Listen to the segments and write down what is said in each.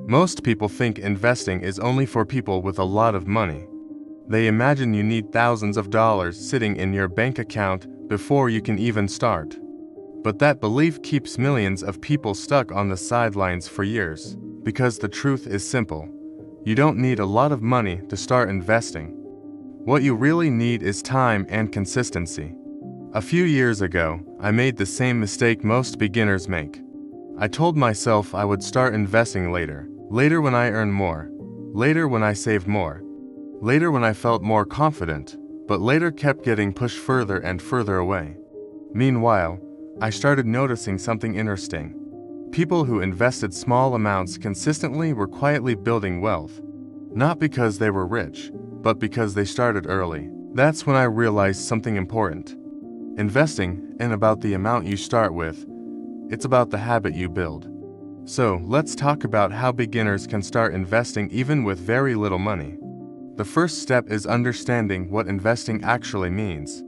Most people think investing is only for people with a lot of money. They imagine you need thousands of dollars sitting in your bank account before you can even start. But that belief keeps millions of people stuck on the sidelines for years. Because the truth is simple. You don't need a lot of money to start investing. What you really need is time and consistency. A few years ago, I made the same mistake most beginners make. I told myself I would start investing later when I earn more, later when I saved more, later when I felt more confident, but later kept getting pushed further and further away. Meanwhile, I started noticing something interesting. People who invested small amounts consistently were quietly building wealth, not because they were rich, but because they started early. That's when I realized something important. Investing isn't about the amount you start with, it's about the habit you build. So, let's talk about how beginners can start investing even with very little money. The first step is understanding what investing actually means.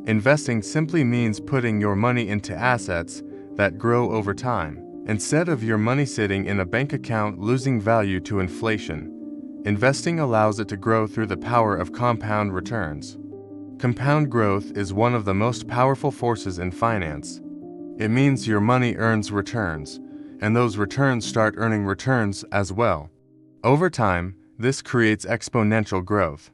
Investing simply means putting your money into assets that grow over time, instead of your money sitting in a bank account losing value to inflation. Investing allows it to grow through the power of compound returns. Compound growth is one of the most powerful forces in finance. It means your money earns returns, and those returns start earning returns as well. Over time, this creates exponential growth.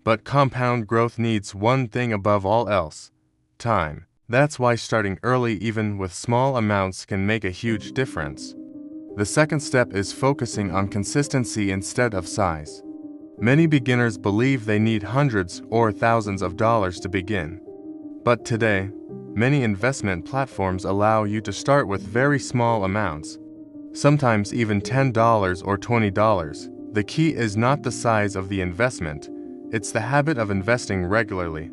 But compound growth needs one thing above all else: time. That's why starting early even with small amounts can make a huge difference. The second step is focusing on consistency instead of size. Many beginners believe they need hundreds or thousands of dollars to begin. But today, many investment platforms allow you to start with very small amounts, sometimes even $10 or $20. The key is not the size of the investment, it's the habit of investing regularly.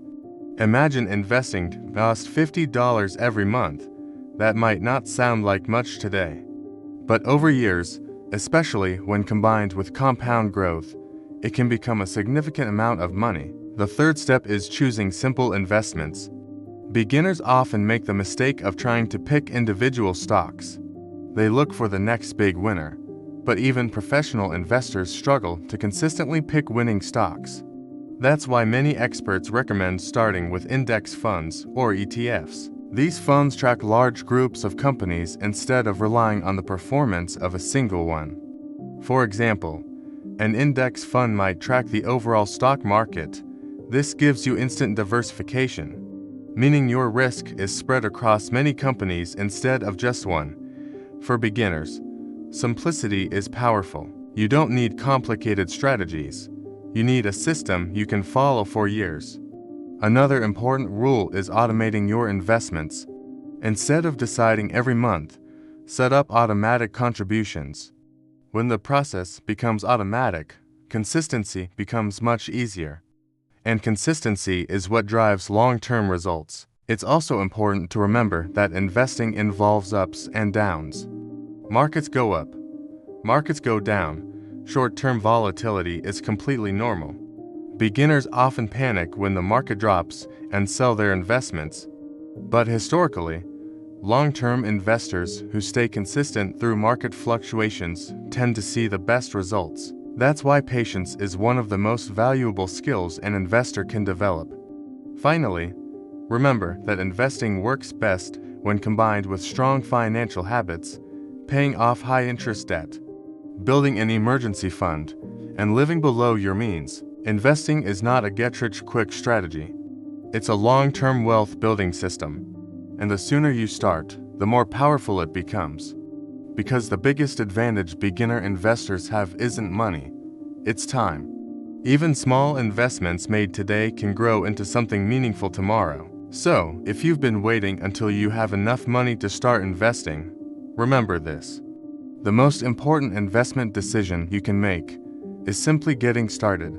Imagine investing just $50 every month. That might not sound like much today. But over years, especially when combined with compound growth, it can become a significant amount of money. The third step is choosing simple investments. Beginners often make the mistake of trying to pick individual stocks. They look for the next big winner, but even professional investors struggle to consistently pick winning stocks. That's why many experts recommend starting with index funds or ETFs. These funds track large groups of companies instead of relying on the performance of a single one. For example, an index fund might track the overall stock market. This gives you instant diversification, meaning your risk is spread across many companies instead of just one. For beginners, simplicity is powerful. You don't need complicated strategies. You need a system you can follow for years. Another important rule is automating your investments. Instead of deciding every month, set up automatic contributions. When the process becomes automatic, consistency becomes much easier. And consistency is what drives long-term results. It's also important to remember that investing involves ups and downs. Markets go up, markets go down. Short-term volatility is completely normal. Beginners often panic when the market drops and sell their investments. But historically, long-term investors who stay consistent through market fluctuations tend to see the best results. That's why patience is one of the most valuable skills an investor can develop. Finally, remember that investing works best when combined with strong financial habits, paying off high-interest debt, building an emergency fund, and living below your means. Investing is not a get-rich-quick strategy. It's a long-term wealth-building system. And the sooner you start, the more powerful it becomes. Because the biggest advantage beginner investors have isn't money, it's time. Even small investments made today can grow into something meaningful tomorrow. So, if you've been waiting until you have enough money to start investing, remember this. The most important investment decision you can make is simply getting started.